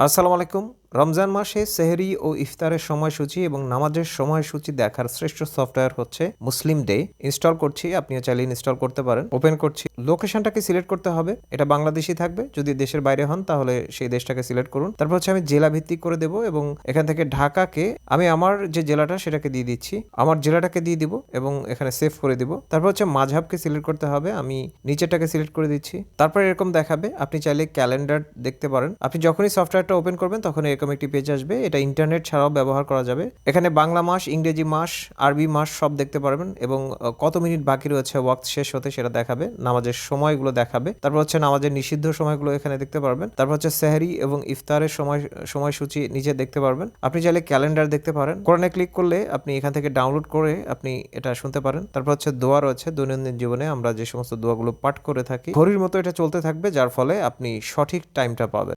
আসসালামু আলাইকুম। রমজান মাসে সেহরি ও ইফতারের সময়সূচি এবং নামাজের সময়সূচি দেখার শ্রেষ্ঠ সফটওয়্যার হচ্ছে মুসলিম ডে। ইনস্টল করছি, আপনিও চাইলে ইনস্টল করতে পারেন। ওপেন করছি, লোকেশনটাকে সিলেক্ট করতে হবে, এটা বাংলাদেশই থাকবে। যদি দেশের বাইরে হন তাহলে সেই দেশটাকে সিলেক্ট করুন। তারপর হচ্ছে আমি জেলা ভিত্তিক করে দেব এবং এখান থেকে ঢাকাকে আমি আমার যে জেলাটা সেটাকে দিয়ে দিচ্ছি, আমার জেলাটাকে দিয়ে দিব এবং এখানে সেভ করে দিব। তারপর হচ্ছে মাযহাবকে সিলেক্ট করতে হবে, আমি নিচেরটাকে সিলেক্ট করে দিচ্ছি। তারপর এরকম দেখাবে, আপনি চাইলে ক্যালেন্ডার দেখতে পারেন। আপনি যখনই সফটওয়্যারটা ওপেন করবেন তখন এরকম একটি পেজ আসবে, এটা ইন্টারনেট ছাড়াও ব্যবহার করা যাবে। এখানে বাংলা মাস, ইংরেজি মাস, আরবি মাস সব দেখতে পারবেন এবং কত মিনিট বাকি রয়েছে ওয়াক্ত শেষ হতে সেটা দেখাবে, নামাজের সময়গুলো দেখাবে। তারপর হচ্ছে নামাজের নিষিদ্ধ সময়গুলো এখানে দেখতে পারবেন। তারপর হচ্ছে সেহরি এবং ইফতারের সময়সূচি নিচে দেখতে পারবেন। আপনি চাইলে ক্যালেন্ডার দেখতে পারেন। কোরআনে ক্লিক করলে আপনি এখান থেকে ডাউনলোড করে আপনি এটা শুনতে পারেন। তারপর হচ্ছে দোয়া রয়েছে, দৈনন্দিন জীবনে আমরা যে সমস্ত দোয়াগুলো পাঠ করে থাকি, ঘড়ির মতো এটা চলতে থাকবে, যার ফলে আপনি সঠিক টাইমটা পাবেন।